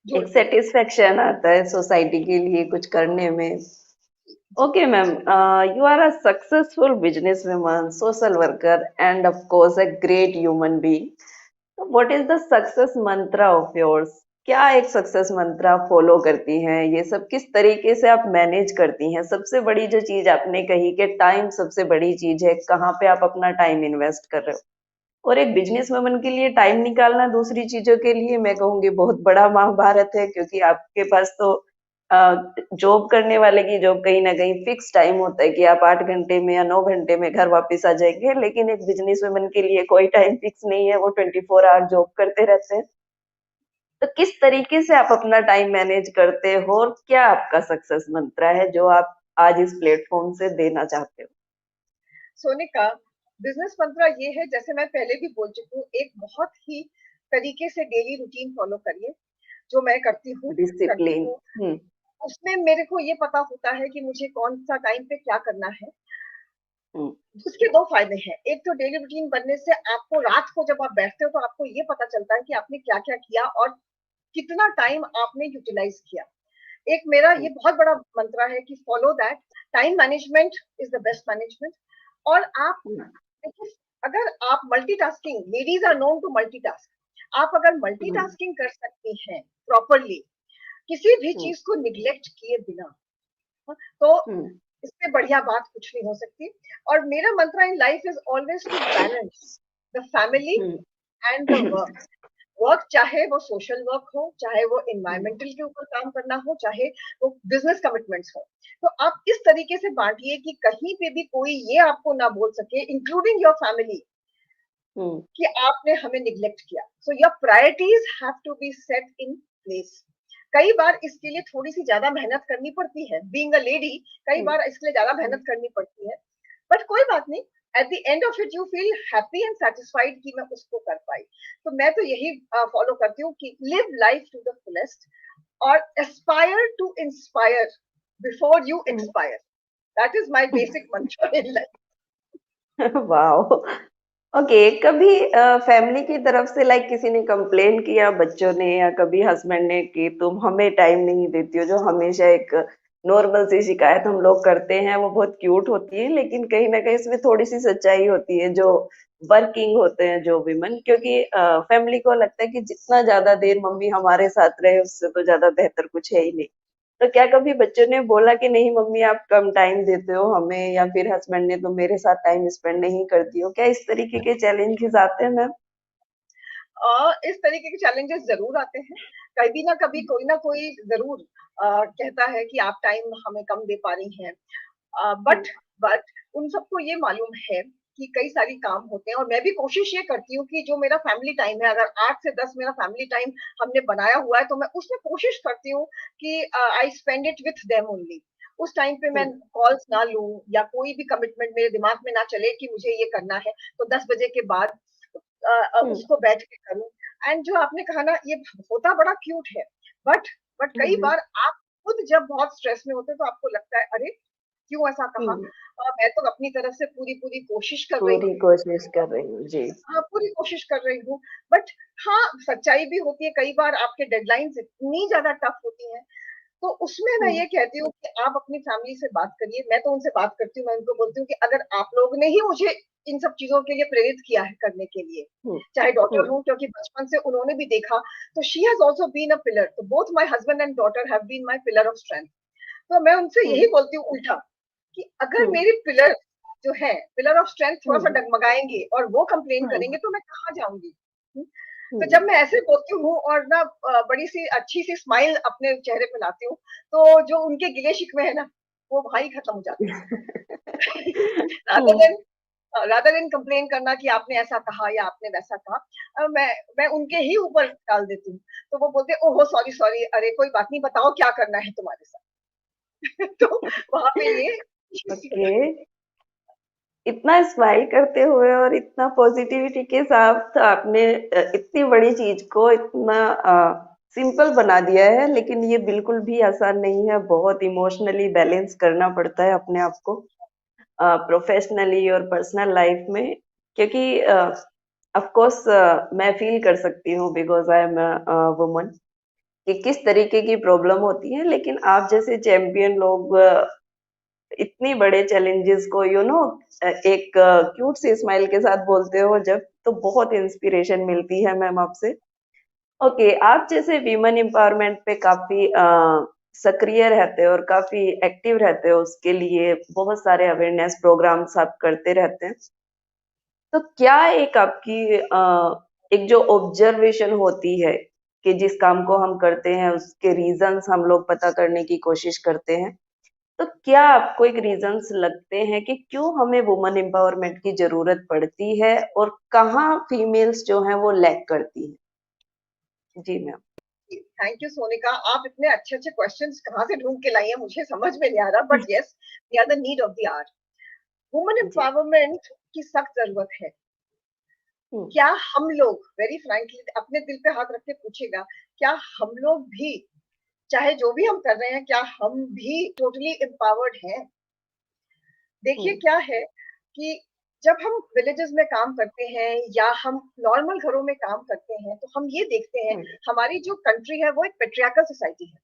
जुड़ एक के। सेटिस्फेक्शन आता है सोसाइटी के लिए कुछ करने में। जी, Okay, ma'am. Ji. You are a successful businesswoman, social worker, and of course, a great human being. So what is the success mantra of yours? क्या एक सक्सेस मंत्रा फॉलो करती हैं? ये सब किस तरीके से आप मैनेज करती हैं? सबसे बड़ी जो चीज आपने कही कि टाइम सबसे बड़ी चीज है, कहाँ पे आप अपना टाइम इन्वेस्ट कर रहे हो? और एक बिजनेस वुमन के लिए टाइम निकालना दूसरी चीजों के लिए मैं कहूंगी बहुत बड़ा महाभारत है, क्योंकि आपके पास तो जॉब करने वाले की जॉब कहीं ना कहीं फिक्स टाइम होता है कि आप 8 घंटे में या 9 घंटे में घर वापस आ जाएंगे, लेकिन एक बिजनेस वुमन के लिए कोई टाइम फिक्स नहीं है, वो 24 आवर जॉब करते रहते हैं। तो किस तरीके से आप अपना टाइम मैनेज करते हो और क्या आपका सक्सेस मंत्र है जो आप आज इस प्लेटफॉर्म से देना चाहते हो? सोनिका, बिजनेस मंत्रा ये है, जैसे मैं पहले भी बोल चुकी हूँ, एक बहुत ही तरीके से डेली रूटीन फॉलो करिए, जो मैं करती डिसिप्लिन। हूँ। उसमें मेरे को ये पता होता है कि मुझे कौन सा टाइम पे क्या करना है। हम्म। उसके दो फायदे हैं। एक तो डेली रूटीन बनने से आपको रात को जब आप बैठते हो तो आपको ये पता चलता है कि आपने क्या क्या किया और कितना टाइम आपने यूटिलाइज किया। एक मेरा ये बहुत बड़ा मंत्र है कि follow that, time management is the best management. और आप देखिए, अगर आप multitasking, ladies are known to multitask, आप अगर मल्टीटास्किंग कर सकती हैं प्रॉपरली, किसी भी चीज को निग्लेक्ट किए बिना, तो इससे बढ़िया बात कुछ नहीं हो सकती। और मेरा मंत्र in life is always to balance the family and the work. Work चाहे वो सोशल वर्क हो, चाहे वो एनवायरमेंटल के ऊपर काम करना हो, चाहे वो बिजनेस कमिटमेंट्स हो, तो आप इस तरीके से बांटिए कि कहीं पे भी कोई ये आपको ना बोल सके, इंक्लूडिंग योर फैमिली, कि आपने हमें निग्लेक्ट किया। So your priorities have to be set in place. कई बार इसके लिए थोड़ी सी ज्यादा मेहनत करनी पड़ती है, बीइंग अ लेडी कई बार इसके लिए ज्यादा मेहनत करनी पड़ती है, बट कोई बात नहीं। At the end of it you feel happy and satisfied कि मैं उसको कर पाई। तो मैं तो यही फॉलो करती हूँ कि live life to the fullest और aspire to inspire before you expire. That is my basic mantra in life. Wow. Okay, कभी फैमिली की तरफ से लाइक किसी ने कंप्लेन किया, बच्चों ने या कभी हस्बैंड ने, कि तुम हमें टाइम नहीं देती हो? जो हमेशा एक नॉर्मल सी शिकायत हम लोग करते हैं, वो बहुत क्यूट होती है, लेकिन कहीं ना कहीं इसमें थोड़ी सी सच्चाई होती है। जो वर्किंग होते हैं जो विमेन, क्योंकि फैमिली को लगता है कि जितना ज्यादा देर मम्मी हमारे साथ रहे उससे तो ज्यादा बेहतर कुछ है ही नहीं। तो क्या कभी बच्चों ने बोला कि नहीं मम्मी आप कम टाइम देते हो हमें, या फिर हस्बैंड ने तुम मेरे साथ टाइम स्पेंड नहीं करती हो? क्या इस तरीके के चैलेंजेस आते हैं मैम? इस तरीके के चैलेंजेस जरूर आते हैं। कभी ना कोई जरूर कहता है कि आप टाइम हमें कम दे पा रही हैं। बट बट उन सबको ये मालूम है कि कई सारी काम होते हैं, और मैं भी कोशिश ये करती हूँ कि जो मेरा फैमिली टाइम है, अगर 8 से 10 मेरा फैमिली टाइम हमने बनाया हुआ है, तो मैं उसमें कोशिश करती हूँ कि I spend it with them only. उस टाइम पे मैं कॉल्स ना लूं, या कोई भी कमिटमेंट मेरे दिमाग में ना चले कि मुझे ये करना है तो 10 बजे के बाद उसको बैठ के करूं। एंड जो आपने कहा ना, ये होता बड़ा क्यूट है, बट बट कई बार आप खुद जब बहुत स्ट्रेस में होते हैं तो आपको लगता है अरे क्यों ऐसा कहा। मैं तो अपनी तरफ से पूरी पूरी कोशिश कर रही पूरी हूँ। कोशिश कर रही हूँ जी। हाँ, पूरी कोशिश कर रही हूँ। बट हाँ, सच्चाई भी होती है, कई बार आपके डेडलाइंस इतनी ज्यादा टफ होती हैं, तो उसमें मैं ये कहती हूँ कि आप अपनी फैमिली से बात करिए। मैं तो उनसे बात करती हूँ, मैं उनको बोलती हूँ कि अगर आप लोग ने ही मुझे इन सब चीजों के लिए प्रेरित किया है करने के लिए, चाहे डॉटर हो, क्योंकि बचपन से उन्होंने भी देखा, तो she has also been a pillar. तो both my husband and daughter have been my pillar of strength. तो मैं उनसे यही बोलती हूँ उल्टा, कि अगर मेरे पिलर जो है, पिलर ऑफ स्ट्रेंथ थोड़ा सा डगमगाएंगे और वो कंप्लेन करेंगे तो मैं कहाँ जाऊंगी। तो जब मैं ऐसे बोलती हूँ और ना बड़ी सी अच्छी सी स्माइल अपने चेहरे पे लाती हूँ, तो जो उनके गिले शिकवे है ना, वो वहां ही खत्म हो जाते हैं। Rather than rather than complain करना कि आपने ऐसा कहा या आपने वैसा कहा, मैं उनके ही ऊपर डाल देती हूँ। तो वो बोलते ओहो सॉरी सॉरी, अरे कोई बात नहीं, बताओ क्या करना है तुम्हारे साथ। तो वहां पे ये ओके। इतना स्माइल करते हुए और इतना पॉजिटिविटी के साथ आपने इतनी बड़ी चीज को इतना सिंपल बना दिया है, लेकिन ये बिल्कुल भी आसान नहीं है। बहुत इमोशनली बैलेंस करना पड़ता है अपने आप को, प्रोफेशनली और पर्सनल लाइफ में। क्योंकि ऑफ कोर्स मैं फील कर सकती हूँ, बिकॉज आई एम वुमन, कि किस तरीके की प्रॉब्लम होती है। लेकिन आप जैसे चैंपियन लोग इतनी बड़े चैलेंजेस को एक क्यूट सी स्माइल के साथ बोलते हो जब, तो बहुत इंस्पिरेशन मिलती है मैम आपसे। ओके, आप जैसे वीमेन एम्पावरमेंट पे काफी सक्रिय रहते हो और काफी एक्टिव रहते हो, उसके लिए बहुत सारे अवेयरनेस प्रोग्राम्स आप करते रहते हैं। तो क्या एक आपकी एक जो ऑब्जर्वेशन होती है कि जिस काम को हम करते हैं उसके रीजंस हम लोग पता करने की कोशिश करते हैं, तो क्या आपको एक रीजंस लगते हैं कि क्यों हमें वुमन एम्पावरमेंट की जरूरत पड़ती है, और कहाँ फीमेल्स जो हैं वो लैग करती हैं? जी मैम। थैंक यू सोनिका, आप इतने अच्छे अच्छे क्वेश्चंस कहाँ से ढूंढ के लाई हैं मुझे समझ में नहीं आ रहा, but yes, we are the need of the hour. Women जी। एम्पावरमेंट की सख्त जरूरत है। हम्म। क्या हम लोग, वेरी फ्रैंकली अपने दिल पे हाथ रख के पूछेगा, क्या हम लोग भी, चाहे जो भी हम कर रहे हैं, क्या हम भी टोटली एम्पावर्ड हैं? देखिए हम्म। क्या है कि जब हम विलेजेस में काम करते हैं या हम नॉर्मल घरों में काम करते हैं, तो हम ये देखते हैं, हम्म। हमारी जो कंट्री है वो एक पेट्रियार्कल सोसाइटी है।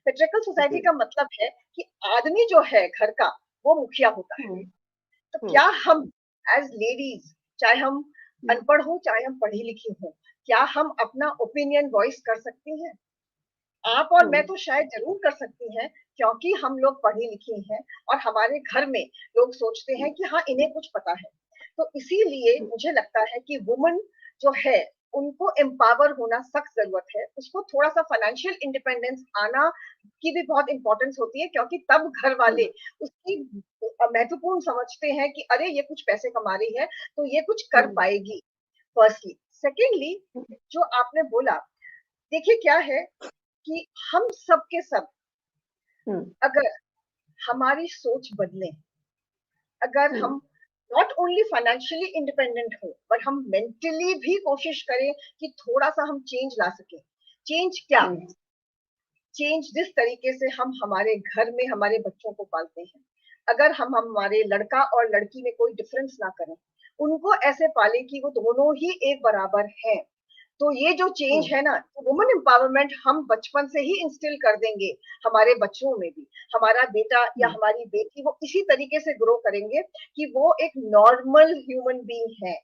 पेट्रियार्कल सोसाइटी जी। का मतलब है कि आदमी जो है घर का, वो मुखिया होता है। हम्म। तो हम्म। क्या हम एज लेडीज, चाहे हम अनपढ़ हो चाहे हम पढ़ी लिखी हो, क्या हम अपना ओपिनियन वॉइस कर सकती हैं? आप और मैं हम्म। तो शायद जरूर कर सकती हैं, क्योंकि हम लोग पढ़ी लिखी हैं और हमारे घर में लोग सोचते हैं कि हाँ, इन्हें कुछ पता है। तो इसीलिए मुझे लगता है कि वुमन जो है, उनको एम्पावर होना सख्त जरूरत है। उसको थोड़ा सा फाइनेंशियल इंडिपेंडेंस आना की भी बहुत इंपॉर्टेंस होती है, क्योंकि तब घर वाले उसकी महत्वपूर्ण समझते हैं कि अरे ये कुछ पैसे कमा रही है, तो ये कुछ कर हम्म। पाएगी। फर्स्टली, सेकेंडली, जो आपने बोला, देखिए क्या है कि हम सब के सब, हम्म। अगर हमारी सोच बदले, अगर हम्म। हम नॉट ओनली फाइनेंशियली इंडिपेंडेंट हो, पर हम मेंटली भी कोशिश करें कि थोड़ा सा हम चेंज ला सकें। चेंज क्या? हम्म। चेंज जिस तरीके से हम हमारे घर में हमारे बच्चों को पालते हैं, अगर हम हमारे लड़का और लड़की में कोई डिफरेंस ना करें, उनको ऐसे पाले कि वो दोनों ही एक बराबर हैं, तो ये जो चेंज हम्म। है ना, वुमेन एम्पावरमेंट हम बचपन से ही इंस्टिल कर देंगे हमारे बच्चों में भी। हमारा बेटा या हम्म। हमारी बेटी वो इसी तरीके से ग्रो करेंगे कि वो एक नॉर्मल ह्यूमन बीइंग है।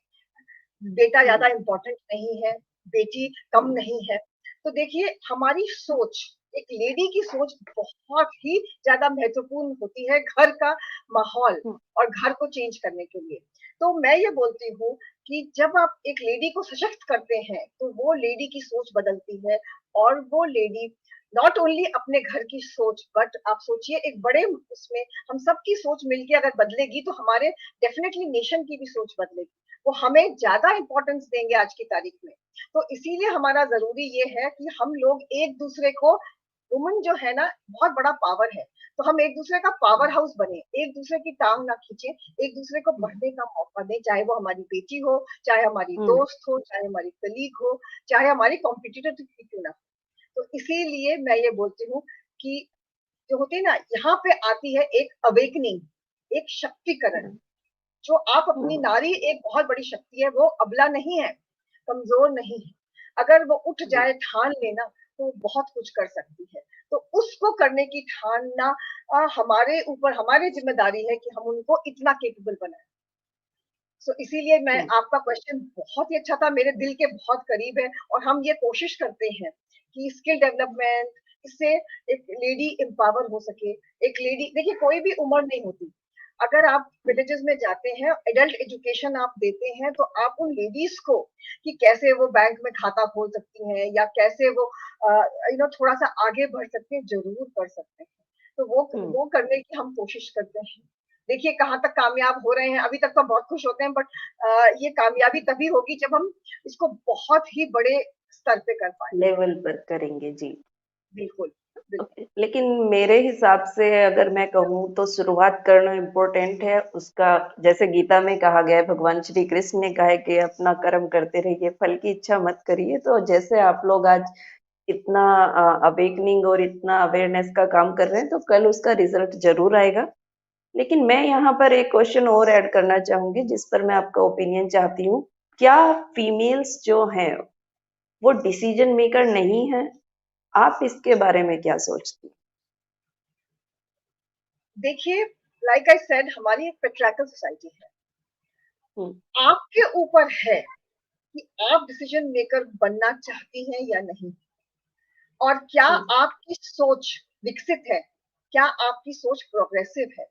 बेटा ज्यादा हम्म। इंपॉर्टेंट नहीं है, बेटी कम हम्म। नहीं है। तो देखिए हमारी सोच, एक लेडी की सोच बहुत ही ज्यादा महत्वपूर्ण होती है घर का माहौल हम्म। और घर को चेंज करने के लिए। तो मैं ये बोलती हूँ कि जब आप एक लेडी को सशक्त करते हैं, तो वो लेडी की सोच बदलती है, और वो लेडी नॉट ओनली अपने घर की सोच, बट आप सोचिए एक बड़े उसमें हम सबकी सोच मिलके अगर बदलेगी, तो हमारे डेफिनेटली नेशन की भी सोच बदलेगी। वो हमें ज्यादा इंपॉर्टेंस देंगे आज की तारीख में। तो इसीलिए हमारा जरूरी ये है कि हम लोग एक दूसरे को, वुमन जो है ना, बहुत बड़ा पावर है, तो हम एक दूसरे का पावर हाउस बने, एक दूसरे की टांग ना खींचे, एक दूसरे को बढ़ने का मौका दें, चाहे वो हमारी बेटी हो, चाहे हमारी हम्म। दोस्त हो, चाहे हमारी कलीग हो, चाहे हमारी कॉम्पिटिटर क्यों ना हो। तो इसीलिए मैं ये बोलती हूँ कि जो होती है ना, यहाँ पे आती है एक अवेकनिंग, एक शक्तिकरण। हम्म। जो आप अपनी हम्म। नारी, एक बहुत बड़ी शक्ति है, वो अबला नहीं है, कमजोर नहीं है। अगर वो उठ जी। जाए, ठान लेना, तो वो बहुत कुछ कर सकती है। तो उसको करने की ठानना हमारे ऊपर, हमारी जिम्मेदारी है कि हम उनको इतना केपेबल बनाएं। सो इसीलिए मैं, हम्म। आपका क्वेश्चन बहुत ही अच्छा था, मेरे दिल के बहुत करीब है, और हम ये कोशिश करते हैं कि स्किल डेवलपमेंट, इससे एक लेडी एम्पावर हो सके। एक लेडी, देखिए कोई भी उम्र नहीं होती। अगर आप विलेजेस में जाते हैं, एडल्ट एजुकेशन आप देते हैं, तो आप उन लेडीज को कि कैसे वो बैंक में खाता खोल सकती हैं, या कैसे वो थोड़ा सा आगे बढ़ सकते हैं, जरूर कर सकते हैं। तो हम्म। वो करने की हम कोशिश करते हैं। देखिए कहाँ तक कामयाब हो रहे हैं, अभी तक तो बहुत खुश होते हैं, बट ये कामयाबी तभी होगी जब हम इसको बहुत ही बड़े स्तर पे कर पाए। लेवल पर करेंगे जी। बिल्कुल, बिल्कुल। ओके, लेकिन मेरे हिसाब से अगर मैं कहूँ तो शुरुआत करना इम्पोर्टेंट है उसका। जैसे गीता में कहा गया है, भगवान श्री कृष्ण ने कहा है कि अपना कर्म करते रहिए, फल की इच्छा मत करिए। तो जैसे आप लोग आज इतना अवेकनिंग और इतना अवेयरनेस का काम कर रहे हैं, तो कल उसका रिजल्ट जरूर आएगा। लेकिन मैं यहाँ पर एक क्वेश्चन और ऐड करना चाहूंगी जिस पर मैं आपका ओपिनियन चाहती हूँ। क्या फीमेल्स जो हैं वो डिसीजन मेकर नहीं है? आप इसके बारे में क्या सोचती देखिए, लाइक आई सेड, हमारी एक पेट्रियार्कल सोसाइटी है। हैं? आपके ऊपर है कि आप डिसीजन मेकर बनना चाहती हैं या नहीं, और क्या हम्म। आपकी सोच विकसित है, क्या आपकी सोच प्रोग्रेसिव है।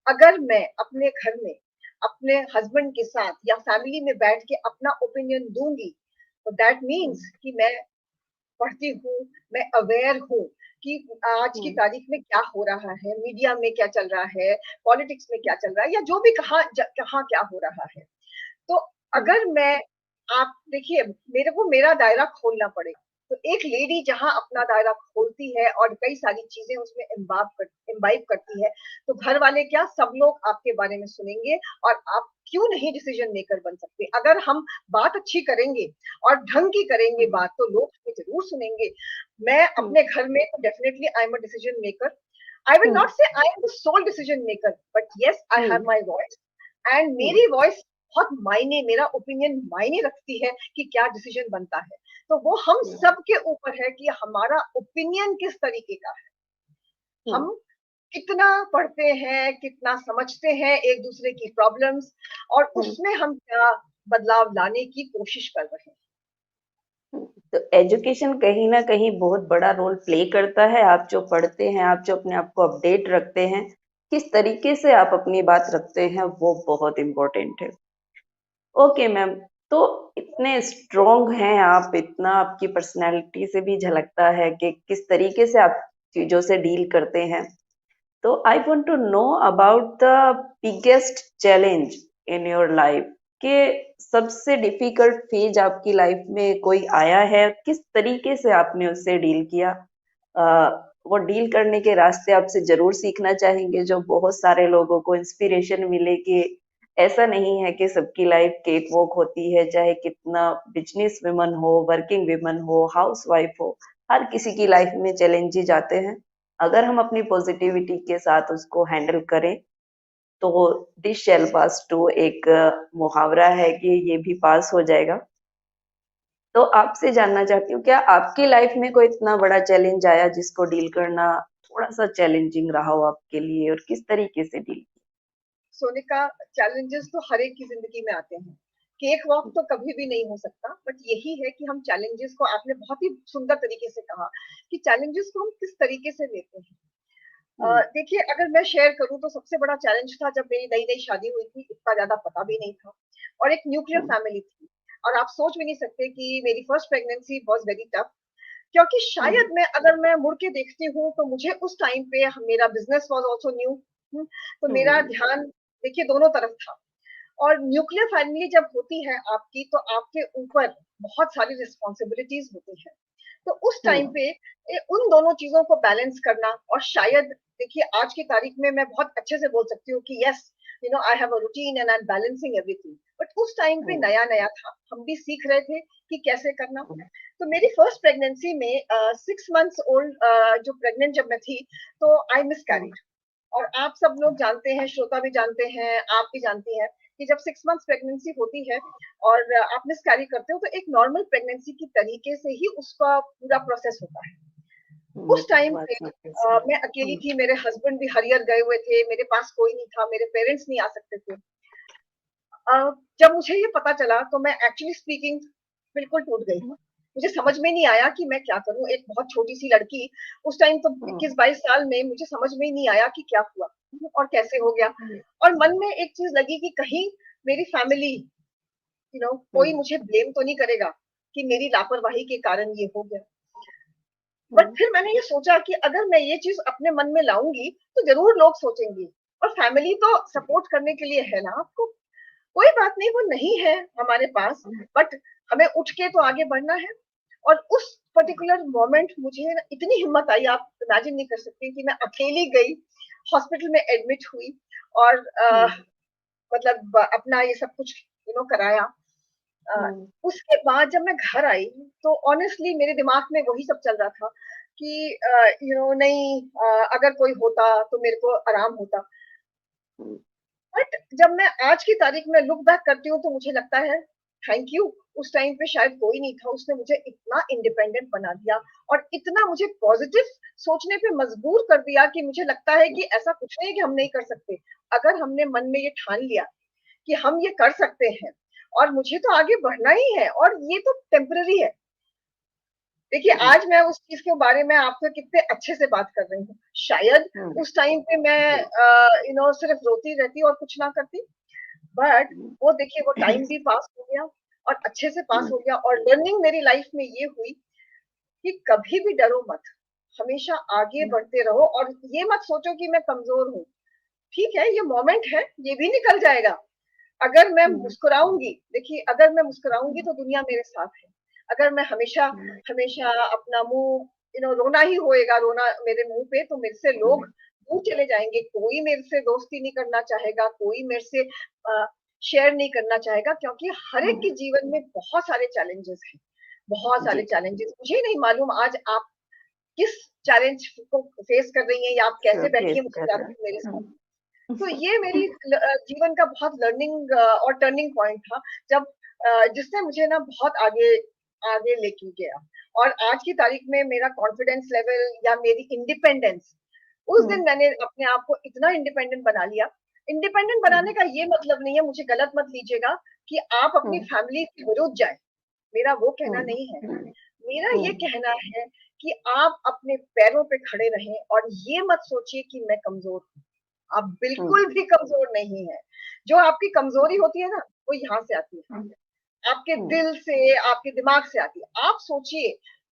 अगर मैं अपने घर में अपने हस्बैंड के साथ या फैमिली में बैठ के अपना ओपिनियन दूंगी, तो दैट हम्म। मीन्स कि मैं पढ़ती हूँ, मैं अवेयर हूँ कि आज की हम्म। तारीख में क्या हो रहा है, मीडिया में क्या चल रहा है, पॉलिटिक्स में क्या चल रहा है, या जो भी कहाँ क्या हो रहा है। तो हम्म। अगर मैं, आप देखिए, मेरे को मेरा दायरा खोलना पड़ेगा। तो एक लेडी जहां अपना दायरा खोलती है और कई सारी चीजें उसमें इम्बाइब करती है, तो घर वाले क्या सब लोग आपके बारे में सुनेंगे, और आप क्यों नहीं डिसीजन मेकर बन सकते। अगर हम बात अच्छी करेंगे और ढंग की करेंगे बात, तो लोग हमें जरूर सुनेंगे। मैं अपने घर में तो definitely I am a decision maker. I will not say I am the sole decision maker, but yes I have my voice, and मेरी वॉइस बहुत मायने, मेरा ओपिनियन मायने रखती है कि क्या डिसीजन बनता है। तो वो हम सब के ऊपर है कि हमारा ओपिनियन किस तरीके का है, हम कितना पढ़ते हैं, कितना समझते हैं एक दूसरे की प्रॉब्लम्स, और उसमें हम क्या बदलाव लाने की कोशिश कर रहे हैं। तो एजुकेशन कहीं ना कहीं बहुत बड़ा रोल प्ले करता है। आप जो पढ़ते हैं, आप जो अपने आप को अपडेट रखते हैं, किस तरीके से आप अपनी बात रखते हैं, वो बहुत इम्पोर्टेंट है। ओके मैम, तो इतने स्ट्रोंग हैं आप, इतना आपकी पर्सनैलिटी से भी झलकता है कि किस तरीके से आप चीज़ों से डील करते हैं। तो I want to know about the biggest challenge in your life, कि सबसे डिफिकल्ट फेज आपकी लाइफ में कोई आया है, किस तरीके से आपने उससे डील किया? वो डील करने के रास्ते आपसे ज़रूर सीखना चाहेंगे, जो बहुत सारे लोगों को इंस्पिरेशन मिले कि ऐसा नहीं है कि सबकी लाइफ केक वॉक होती है, चाहे कितना बिजनेस वुमन हो, वर्किंग वुमन हो, हाउसवाइफ हो, हर किसी की लाइफ में चैलेंजेस आते हैं। अगर हम अपनी पॉजिटिविटी के साथ उसको हैंडल करें, तो दिस शैल पास टू, एक मुहावरा है कि ये भी पास हो जाएगा। तो आपसे जानना चाहती हूँ, क्या आपकी लाइफ में कोई इतना बड़ा चैलेंज आया जिसको डील करना थोड़ा-सा चैलेंजिंग रहा हो आपके लिए, और किस तरीके से डील किया? सोनिका, चैलेंजेस तो हर एक की जिंदगी में आते हैं, केक वॉक तो कभी भी नहीं हो सकता, बट यही है कि हम चैलेंजेस को, आपने बहुत ही सुंदर तरीके से कहा कि चैलेंजेस को हम किस तरीके से लेते हैं। हुँ, देखिए, अगर मैं शेयर करूं तो सबसे बड़ा चैलेंज था जब मेरी नई नई शादी हुई थी, इतना ज्यादा पता भी नहीं था, और एक न्यूक्लियर हुँ, फैमिली थी, और आप सोच भी नहीं सकते कि मेरी first pregnancy was very tough, क्योंकि हुँ, शायद मैं, अगर मैं मुड़ के देखती हूँ तो मुझे उस टाइम पे मेरा बिजनेस वाज आल्सो न्यू, तो मेरा हुँ, ध्यान देखिए दोनों तरफ था। और न्यूक्लियर फैमिली जब होती है आपकी, तो आपके ऊपर बहुत सारी रिस्पॉन्सिबिलिटीज होती है, तो उस टाइम हुँ, पे उन दोनों चीजों को बैलेंस करना, और शायद देखिए आज की तारीख में मैं बहुत अच्छे से बोल सकती हूँ कि yes, you know, I have a routine and I am balancing everything, but उस टाइम पे हुँ, नया नया था, हम भी सीख रहे थे कि कैसे करना। हुँ, तो मेरी फर्स्ट प्रेगनेंसी में 6 मंथ्स ओल्ड जो प्रेग्नेंट जब मैं थी, तो आई मिस हुँ, कैरिड। और आप सब लोग जानते हैं, श्रोता भी जानते हैं, आप भी जानती हैं कि जब 6 मंथ्स प्रेगनेंसी होती है और आप मिस कैरी करते हो, तो एक नॉर्मल प्रेगनेंसी की तरीके से ही उसका पूरा प्रोसेस होता है। हुँ, उस टाइम बात पे बिल्कुल सही है। मैं अकेली हुँ, थी, मेरे हस्बैंड भी हरियर गए हुए थे, मेरे पास कोई नहीं था, मेरे पेरेंट्स नहीं आ सकते थे। जब मुझे ये पता चला तो मैं एक्चुअली स्पीकिंग बिल्कुल टूट गई। मुझे समझ में नहीं आया कि मैं क्या करूं, एक बहुत छोटी सी लड़की, उस टाइम तो हुँ, 21-22 साल में, मुझे समझ में ही नहीं आया कि क्या हुआ और कैसे हो गया। हुँ, और मन में एक चीज लगी कि कहीं मेरी फैमिली, हुँ, कोई मुझे ब्लेम तो नहीं करेगा कि मेरी लापरवाही के कारण ये हो गया। बट हुँ, फिर मैंने ये सोचा कि अगर मैं ये चीज अपने मन में लाऊंगी तो जरूर लोग सोचेंगे, और फैमिली तो सपोर्ट करने के लिए है ना आपको। कोई बात नहीं, वो नहीं है हमारे पास, हुँ, बट हमें उठ के तो आगे बढ़ना है। और उस पर्टिकुलर मोमेंट मुझे ना इतनी हिम्मत आई, आप इमेजिन नहीं कर सकती, कि मैं अकेली गई, हॉस्पिटल में एडमिट हुई, और हुँ, मतलब अपना ये सब कुछ कराया। अ, हुँ, उसके बाद जब मैं घर आई, तो ऑनेस्टली मेरे दिमाग में वही सब चल रहा था कि नहीं, अगर कोई होता तो मेरे को आराम होता। हुँ, बट जब मैं आज की तारीख में लुक बैक करती हूँ तो मुझे लगता है थैंक यू, उस टाइम पे शायद कोई नहीं था, उसने मुझे इतना इंडिपेंडेंट बना दिया, और इतना मुझे पॉजिटिव सोचने पे मजबूर कर दिया कि मुझे लगता है कि ऐसा कुछ नहीं है कि हम नहीं कर सकते। अगर हमने मन में ये ठान लिया कि हम ये कर सकते हैं, और मुझे तो आगे बढ़ना ही है, और ये तो टेम्पररी है। देखिए, हुँ, आज मैं उस चीज़ के बारे में आपसे कितने अच्छे से बात कर रही हूँ। शायद हुँ, उस टाइम पे मैं सिर्फ रोती रहती और कुछ ना करती। बट वो देखिए, वो टाइम भी पास हो गया, और अच्छे से पास हुँ, हो गया, और लर्निंग मेरी लाइफ में ये हुई कि कभी भी डरो मत, हमेशा आगे हुँ, बढ़ते रहो, और ये मत सोचो कि मैं कमज़ोर हूँ। ठीक है, ये मोमेंट है, ये भी निकल जाएगा। अगर मैं हुँ, मुस्कुराऊँगी, देखिए अगर मैं मुस्कुराऊँगी तो दुनिया मेरे साथ है। अगर मैं हमेशा हमेशा अपना मुंह रोना ही होएगा, रोना मेरे मुंह पे, तो मेरे से लोग दूर चले जाएंगे। कोई मेरे से दोस्ती नहीं करना चाहेगा, कोई मेरे से शेयर नहीं करना चाहेगा, क्योंकि हर एक के जीवन में बहुत सारे चैलेंजेस हैं, बहुत सारे जी चैलेंजेस। मुझे नहीं मालूम आज आप किस चैलेंज को फेस कर रही हैं, या आप कैसे बैठी फेस हैं मुझे कर रहे जानती हूँ मेरे साथ। हैं। तो ये मेरी जीवन का बहुत लर्निंग और टर्निंग पॉइंट था, जब जिसने मुझे ना बहुत आगे आगे लेके गया। और आज की तारीख में मेरा कॉन्फिडेंस लेवल या मेरी इंडिपेंडेंस, उस दिन मैंने अपने आप को इतना इंडिपेंडेंट बना लिया। इंडिपेंडेंट बनाने का ये मतलब नहीं है, मुझे गलत मत लीजिएगा, कि आप अपनी फैमिली के विरुद्ध जाए, मेरा वो कहना नहीं है। मेरा ये कहना है कि आप अपने पैरों पे खड़े रहें, और ये मत सोचिए कि मैं कमजोर हूँ। आप बिल्कुल भी कमजोर नहीं है। जो आपकी कमजोरी होती है ना, वो यहाँ से आती है, आपके दिल से, आपके दिमाग से आती है। आप सोचिए,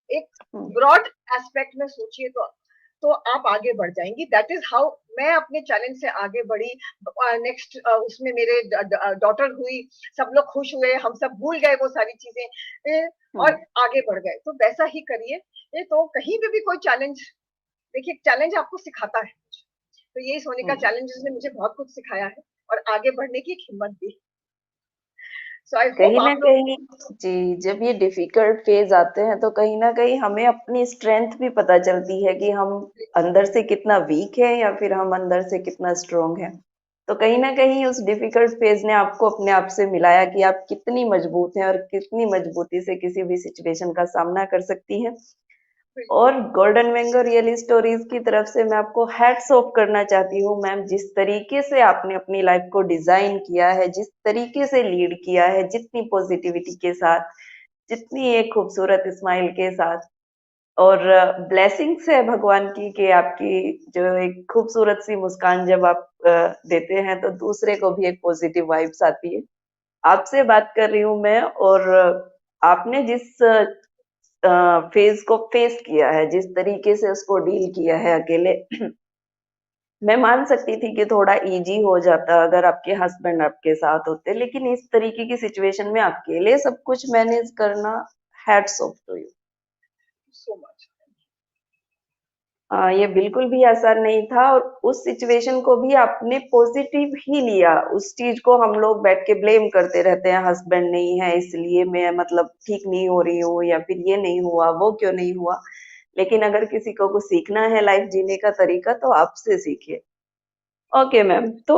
एक ब्रॉड एस्पेक्ट में सोचिए, तो आप आगे बढ़ जाएंगी। दैट इज हाउ मैं अपने चैलेंज से आगे बढ़ी। नेक्स्ट उसमें मेरे डॉटर हुई, सब लोग खुश हुए, हम सब भूल गए वो सारी चीजें, और आगे बढ़ गए। तो वैसा ही करिए। ये तो कहीं पे भी कोई चैलेंज, देखिए चैलेंज आपको सिखाता है। तो यही सोने का चैलेंजेस ने मुझे बहुत कुछ सिखाया है, और आगे बढ़ने की एक हिम्मत दी। सो आई होप कहीं न आप लोग। कहीं जी, जब ये डिफ़िकल्ट फ़ेज़ आते हैं तो कहीं न कहीं हमें अपनी स्ट्रेंथ भी पता चलती है कि हम अंदर से कितना वीक हैं या फिर हम अंदर से कितना स्ट्रॉन्ग हैं। तो कहीं न कहीं उस डिफ़िकल्ट फ़ेज़ ने आपको अपने आप से मिलाया कि आप कितनी मजबूत हैं और कितनी मजबूती से किसी भी सिचुएशन का सामना कर सकती हैं। बिल्कुल। और गोल्डन मैंगो रियल स्टोरीज की तरफ से मैं आपको हैट्स ऑफ करना चाहती हूँ मैम, जिस तरीके से आपने अपनी लाइफ को डिजाइन किया है, जिस तरीके से लीड किया है, जितनी पॉजिटिविटी के साथ, जितनी एक खूबसूरत स्माइल के साथ, और ब्लेसिंग्स है भगवान की कि आपकी जो एक खूबसूरत सी मुस्कान जब आप देते हैं तो दूसरे को भी एक पॉजिटिव वाइब्स आती है। आपसे बात कर रही हूँ मैं, और आपने जिस फेज को फेस किया है, जिस तरीके से उसको डील किया है अकेले, मैं मान सकती थी कि थोड़ा इजी हो जाता अगर आपके हस्बैंड आपके साथ होते, लेकिन इस तरीके की सिचुएशन में अकेले सब कुछ मैनेज करना, hats off to you. So much. ये बिल्कुल भी आसान नहीं था, और उस सिचुएशन को भी आपने पॉजिटिव ही लिया। उस चीज को हम लोग बैठ के ब्लेम करते रहते हैं, हस्बैंड नहीं है इसलिए मैं मतलब ठीक नहीं हो रही हूँ, या फिर ये नहीं हुआ, वो क्यों नहीं हुआ। लेकिन अगर किसी को कुछ सीखना है लाइफ जीने का तरीका तो आपसे सीखिए। ओके मैम, तो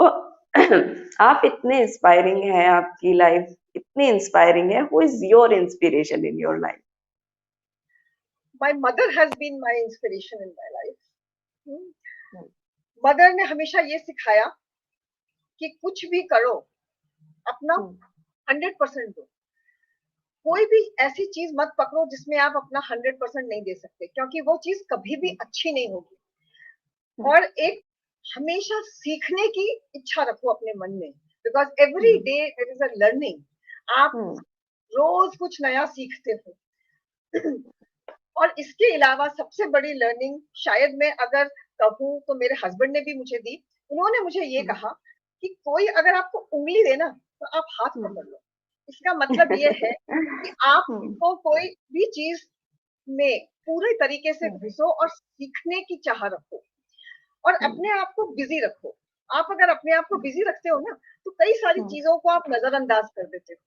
आप इतने इंस्पायरिंग हैं, आपकी लाइफ इतनी इंस्पायरिंग है। Who is your inspiration in your life? My mother has been my inspiration in my life. Mother ने हमेशा ये सिखाया कि कुछ भी करो, अपना 100% दो। कोई भी ऐसी चीज मत पकड़ो जिसमें आप अपना 100% नहीं दे सकते, क्योंकि वो चीज कभी भी अच्छी नहीं होगी। और एक हमेशा सीखने की इच्छा रखो अपने मन में, because every day there is a learning. आप रोज कुछ नया सीखते हो। और इसके अलावा सबसे बड़ी लर्निंग शायद मैं अगर कहूँ तो मेरे हस्बैंड ने भी मुझे दी। उन्होंने मुझे ये कहा कि कोई अगर आपको उंगली दे ना, तो आप हाथ पकड़ लो। इसका मतलब ये है कि आपको कोई भी चीज में पूरे तरीके से घुसो और सीखने की चाह रखो, और अपने आप को बिजी रखो। आप अगर अपने आप को बिजी रखते हो ना, तो कई सारी चीजों को आप नजरअंदाज कर देते हो।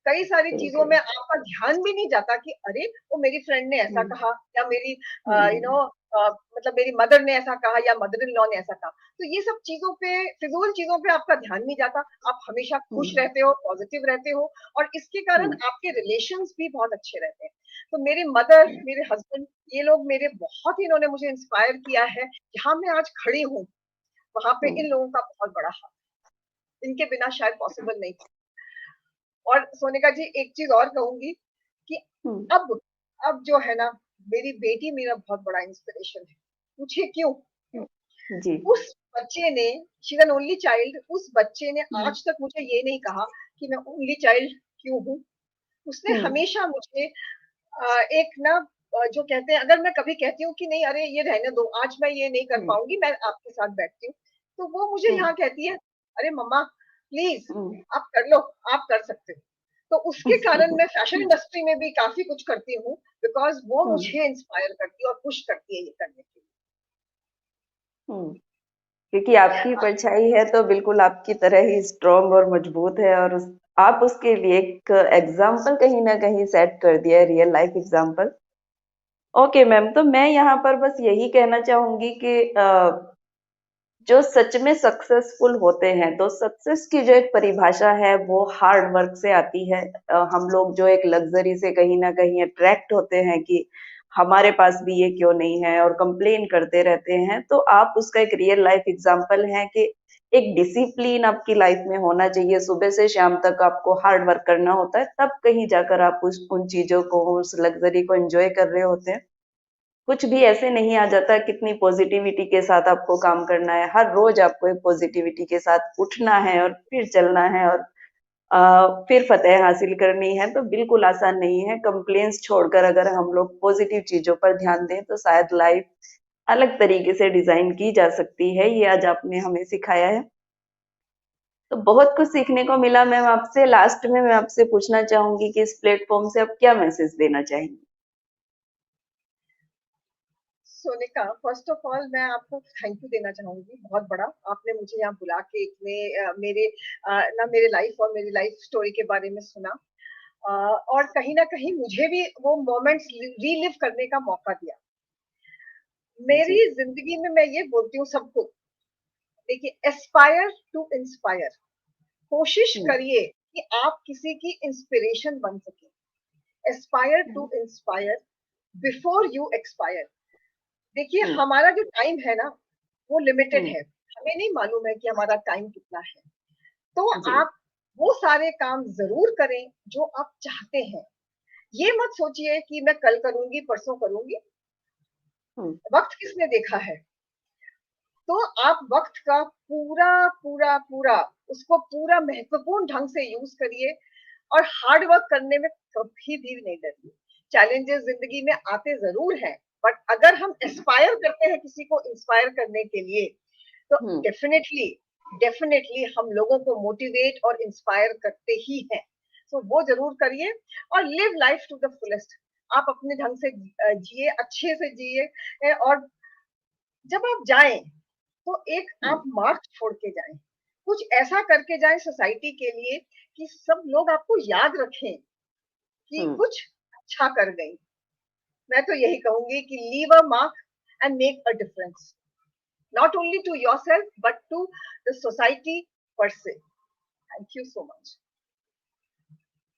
कई सारी चीजों में आपका ध्यान भी नहीं जाता कि अरे वो मेरी फ्रेंड ने ऐसा कहा, या मेरी यू नो मतलब मेरी मदर ने ऐसा कहा, या मदर इन लॉ ने ऐसा कहा। तो ये सब चीजों पे, फिजूल चीजों पे आपका ध्यान नहीं जाता। आप हमेशा खुश रहते हो, पॉजिटिव रहते हो, और इसके कारण आपके रिलेशंस भी बहुत अच्छे रहते हैं। तो मेरी मदर, मेरे हस्बैंड, ये लोग मेरे बहुत ही, इन्होंने मुझे इंस्पायर किया है। जहां मैं आज खड़ी हूँ, वहां पे इन लोगों का बहुत बड़ा हाथ। इनके बिना शायद पॉसिबल नहीं था। और सोनिका जी, एक चीज और कहूंगी कि अब जो है ना, मेरी बेटी मेरा बहुत बड़ा इंस्पिरेशन है। पूछिए क्यों? जी। उस बच्चे ने, she is an only child, उस बच्चे ने आज तक मुझे ये नहीं कहा कि मैं ओनली चाइल्ड क्यों हूँ। उसने हमेशा मुझे एक ना, जो कहते हैं, अगर मैं कभी कहती हूँ कि नहीं अरे ये रहने दो, आज मैं ये नहीं कर पाऊंगी, मैं आपके साथ बैठती हूँ, तो वो मुझे यहाँ कहती है, अरे मम्मा प्लीज आप कर लो, आप कर सकते हो। तो उसके कारण मैं फैशन इंडस्ट्री में भी काफी कुछ करती हूँ, बिकॉज वो मुझे इंस्पायर करती है और पुश करती है ये करने के हम्म, क्योंकि आपकी परछाई है तो बिल्कुल आपकी तरह ही स्ट्रांग और मजबूत है, और आप उसके लिए एक एग्जाम्पल कहीं ना कहीं सेट कर दिया है, real life example. Okay ma'am, तो मैं यहाँ पर बस यही कहना चाहूंगी कि जो सच में सक्सेसफुल होते हैं, तो सक्सेस की जो एक परिभाषा है वो हार्ड वर्क से आती है। हम लोग जो एक लग्जरी से कहीं ना कहीं अट्रैक्ट होते हैं कि हमारे पास भी ये क्यों नहीं है, और कंप्लेन करते रहते हैं, तो आप उसका एक रियल लाइफ एग्जांपल है कि एक डिसिप्लिन आपकी लाइफ में होना चाहिए। सुबह से शाम तक आपको हार्ड वर्क करना होता है, तब कहीं जाकर आप उन चीजों को, उस लग्जरी को एंजॉय कर रहे होते हैं। कुछ भी ऐसे नहीं आ जाता। कितनी पॉजिटिविटी के साथ आपको काम करना है, हर रोज आपको एक पॉजिटिविटी के साथ उठना है और फिर चलना है, और फिर फतेह हासिल करनी है, तो बिल्कुल आसान नहीं है। कंप्लेंट्स छोड़कर अगर हम लोग पॉजिटिव चीजों पर ध्यान दें तो शायद लाइफ अलग तरीके से डिजाइन की जा सकती है। ये आज आपने हमें सिखाया है, तो बहुत कुछ सीखने को मिला। मैम, आपसे लास्ट में मैं आपसे पूछना चाहूंगी कि इस प्लेटफॉर्म से आप क्या मैसेज देना चाहेंगी? सोनिका, फर्स्ट ऑफ ऑल मैं आपको थैंक यू देना चाहूंगी, बहुत बड़ा। आपने मुझे यहाँ बुला के इतने मेरे लाइफ और मेरी लाइफ स्टोरी के बारे में सुना, और कहीं ना कहीं मुझे भी वो मोमेंट्स रीलिव करने का मौका दिया। मेरी जी। जिंदगी में मैं ये बोलती हूँ सबको, देखिए, एस्पायर टू इंस्पायर। कोशिश हम्म, करिए कि आप किसी की इंस्पिरेशन बन सके। Aspire to hmm, inspire before you expire. देखिए, हम्म, हमारा जो टाइम है ना, वो लिमिटेड हम्म, है। हमें नहीं मालूम है कि हमारा टाइम कितना है। तो जी। आप वो सारे काम जरूर करें जो आप चाहते हैं। ये मत सोचिए कि मैं कल करूंगी, परसों करूंगी। हम्म, वक्त किसने देखा है? तो आप वक्त का पूरा पूरा पूरा उसको पूरा महत्वपूर्ण ढंग से यूज करिए, और हार्ड वर्क करने में कभी भी नहीं डरिए। चैलेंजेस जिंदगी में आते जरूर हैं, बट अगर हम एस्पायर करते हैं किसी को इंस्पायर करने के लिए, तो हम्म, डेफिनेटली डेफिनेटली हम लोगों को मोटिवेट और इंस्पायर करते ही हैं। तो वो जरूर करिए, और live life to the fullest. आप अपने ढंग से जिए, अच्छे से जिए, और जब आप जाएं तो एक आप हम्म, मार्क छोड़ के जाएं। कुछ ऐसा करके जाएं सोसाइटी के लिए कि सब लोग आपको याद रखें कि हम्म। कुछ अच्छा कर गई। मैं तो यही कहूंगी कि leave a mark and make a difference, not only to yourself but to the society per se. Thank you so much.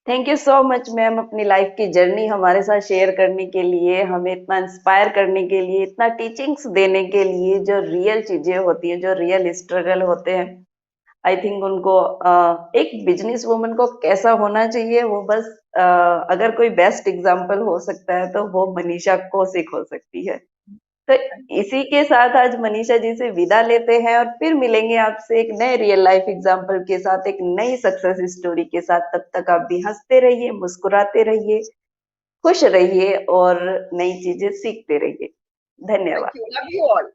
Thank you so much ma'am, अपनी लाइफ की जर्नी हमारे साथ शेयर करने के लिए, हमें इतना इंस्पायर करने के लिए, इतना टीचिंग्स देने के लिए। जो रियल चीजें होती हैं, जो रियल स्ट्रगल होते हैं, आई थिंक उनको एक बिजनेस वुमन को कैसा होना चाहिए, वो बस अगर कोई बेस्ट एग्जांपल हो सकता है तो वो मनीषा कौशिक हो सकती है। तो Thank you. इसी के साथ आज मनीषा जी से विदा लेते हैं, और फिर मिलेंगे आपसे एक नए रियल लाइफ एग्जाम्पल के साथ, एक नई सक्सेस स्टोरी के साथ। तब तक आप भी हंसते रहिए, मुस्कुराते रहिए, खुश रहिए और नई चीजें सीखते रहिए। Thank धन्यवाद। you. Love you all.